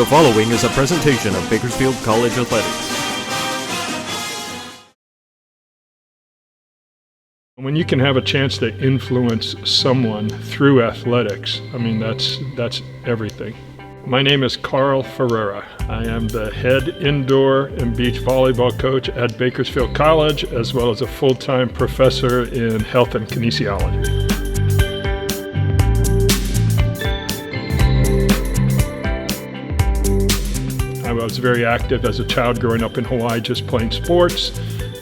The following is a presentation of Bakersfield College Athletics. When you can have a chance to influence someone through athletics, I mean, that's everything. My name is Carl Ferreira. I am the head indoor and beach volleyball coach at Bakersfield College, as well as a full-time professor in health and kinesiology. I was very active as a child growing up in Hawaii, just playing sports,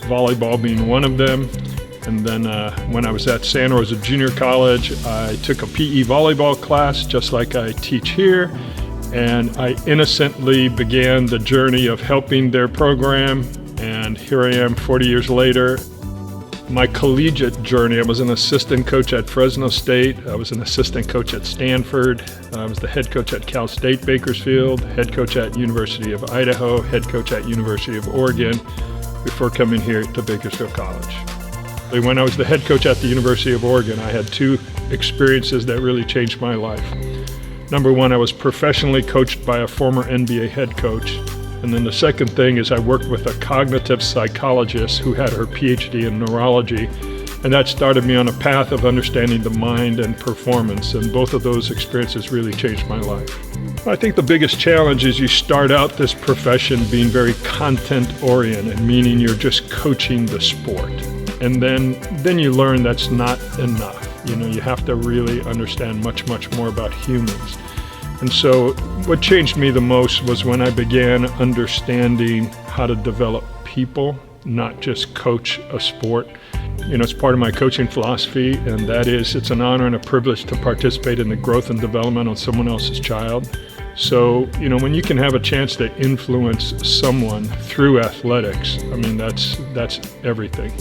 volleyball being one of them. And then when I was at Santa Rosa Junior College, I took a PE volleyball class, just like I teach here. And I innocently began the journey of helping their program. And here I am 40 years later. My collegiate journey, I was an assistant coach at Fresno State. I was an assistant coach at Stanford. I was the head coach at Cal State Bakersfield, head coach at University of Idaho, head coach at University of Oregon, before coming here to Bakersfield College. When I was the head coach at the University of Oregon, I had two experiences that really changed my life. Number one, I was professionally coached by a former NBA head coach. And then the second thing is I worked with a cognitive psychologist who had her PhD in neurology. And that started me on a path of understanding the mind and performance. And both of those experiences really changed my life. I think the biggest challenge is you start out this profession being very content-oriented, meaning you're just coaching the sport. And then you learn that's not enough. You have to really understand much more about humans. And so what changed me the most was when I began understanding how to develop people, not just coach a sport. It's part of my coaching philosophy, and that is it's an honor and a privilege to participate in the growth and development of someone else's child. So, when you can have a chance to influence someone through athletics, I mean, that's everything.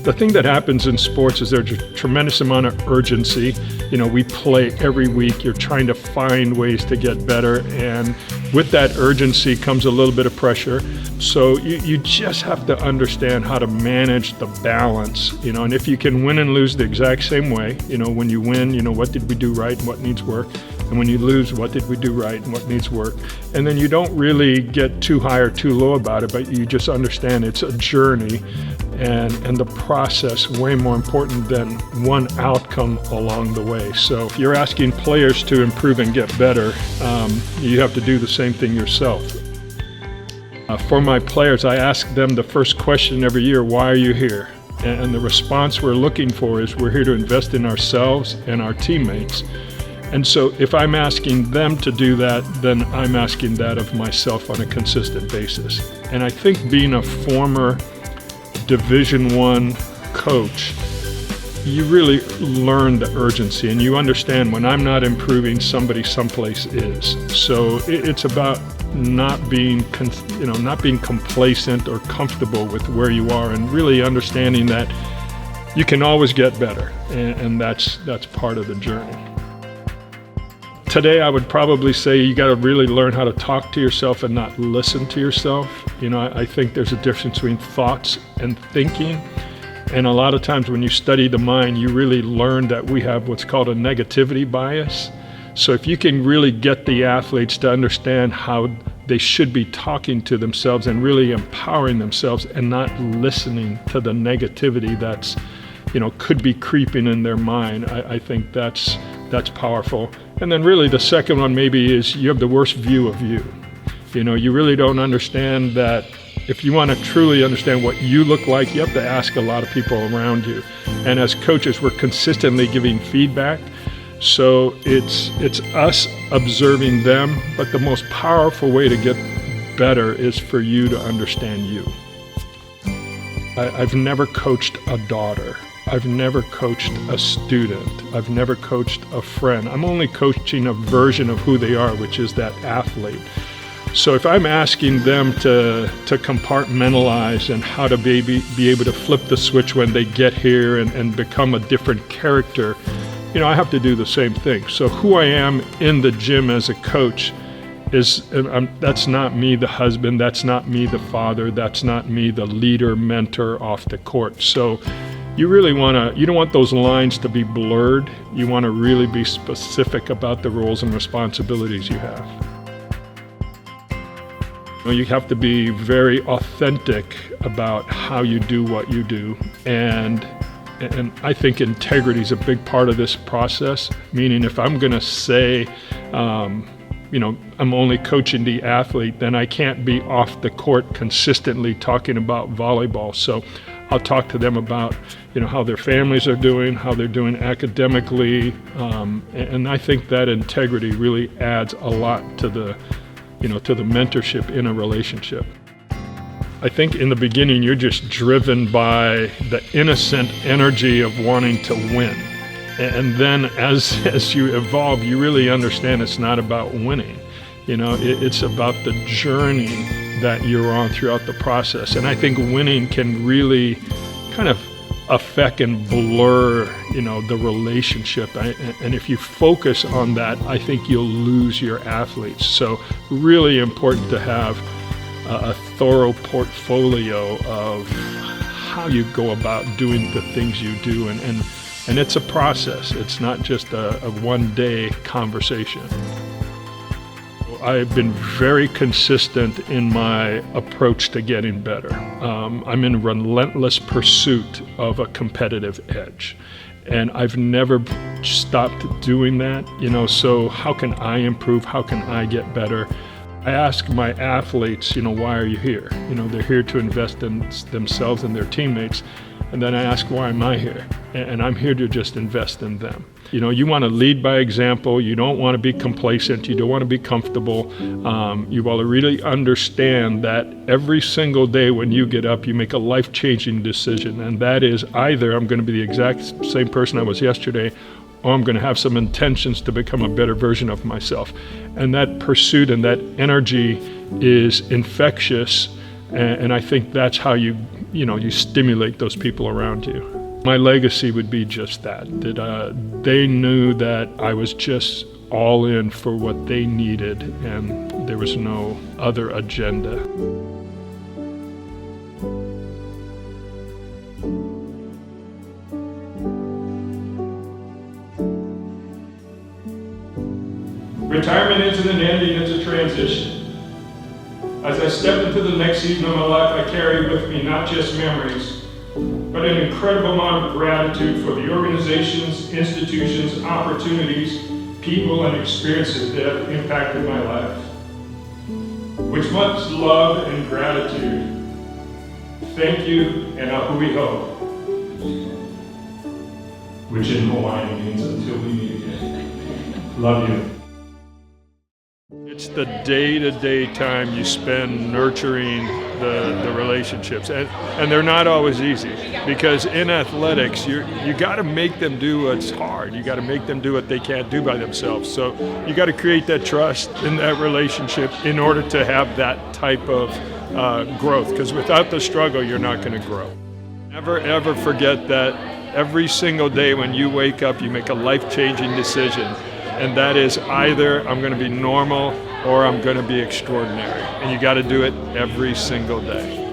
The thing that happens in sports is there's a tremendous amount of urgency. We play every week. You're trying to find ways to get better. And with that urgency comes a little bit of pressure. So you just have to understand how to manage the balance, and if you can win and lose the exact same way, when you win, what did we do right and what needs work? And when you lose, what did we do right and what needs work? And then you don't really get too high or too low about it, but you just understand it's a journey and the process way more important than one outcome along the way. So if you're asking players to improve and get better, you have to do the same thing yourself. For my players, I ask them the first question every year, why are you here? And the response we're looking for is we're here to invest in ourselves and our teammates. And so if I'm asking them to do that, then I'm asking that of myself on a consistent basis. And I think being a former Division I coach, you really learn the urgency and you understand when I'm not improving, somebody someplace is. So it's about not being complacent or comfortable with where you are and really understanding that you can always get better, and that's part of the journey. Today, I would probably say you got to really learn how to talk to yourself and not listen to yourself. I think there's a difference between thoughts and thinking. And a lot of times when you study the mind, you really learn that we have what's called a negativity bias. So if you can really get the athletes to understand how they should be talking to themselves and really empowering themselves and not listening to the negativity that's, could be creeping in their mind, I think that's powerful. And then really the second one maybe is you have the worst view of you. You really don't understand that. If you want to truly understand what you look like, you have to ask a lot of people around you. And as coaches, we're consistently giving feedback. So it's us observing them, but the most powerful way to get better is for you to understand you. I've never coached a daughter. I've never coached a student. I've never coached a friend. I'm only coaching a version of who they are, which is that athlete. So if I'm asking them to compartmentalize and how to be able to flip the switch when they get here and become a different character, I have to do the same thing. So who I am in the gym as a coach that's not me, the husband, that's not me, the father, that's not me, the leader, mentor off the court. So you really you don't want those lines to be blurred. You want to really be specific about the roles and responsibilities you have. You have to be very authentic about how you do what you do. And I think integrity is a big part of this process, meaning if I'm going to say, I'm only coaching the athlete, then I can't be off the court consistently talking about volleyball. So I'll talk to them about, how their families are doing, how they're doing academically. And I think that integrity really adds a lot to the mentorship in a relationship. I think in the beginning, you're just driven by the innocent energy of wanting to win. And then as you evolve, you really understand it's not about winning. It's about the journey that you're on throughout the process. And I think winning can really kind of affect and blur, the relationship. And if you focus on that, I think you'll lose your athletes. So really important to have a thorough portfolio of how you go about doing the things you do. And it's a process. It's not just a one-day conversation. I've been very consistent in my approach to getting better. I'm in relentless pursuit of a competitive edge. And I've never stopped doing that, so how can I improve? How can I get better? I ask my athletes, why are you here? They're here to invest in themselves and their teammates. And then I ask, why am I here? And I'm here to just invest in them. You want to lead by example. You don't want to be complacent. You don't want to be comfortable. You want to really understand that every single day when you get up, you make a life-changing decision. And that is either I'm going to be the exact same person I was yesterday, or I'm going to have some intentions to become a better version of myself. And that pursuit and that energy is infectious. And I think that's how you stimulate those people around you. My legacy would be just that they knew that I was just all in for what they needed, and there was no other agenda. Retirement isn't an ending, it's a transition. As I step into the next season of my life, I carry with me not just memories, but an incredible amount of gratitude for the organizations, institutions, opportunities, people, and experiences that have impacted my life. With much love and gratitude, thank you and ahui ho, which in Hawaiian means until we meet again. Love you. It's the day-to-day time you spend nurturing the relationships, and they're not always easy, because in athletics you got to make them do what's hard. You got to make them do what they can't do by themselves. So you got to create that trust in that relationship in order to have that type of growth, because without the struggle you're not going to grow. Never ever forget that every single day when you wake up you make a life-changing decision. And that is either I'm going to be normal or I'm going to be extraordinary. And you got to do it every single day.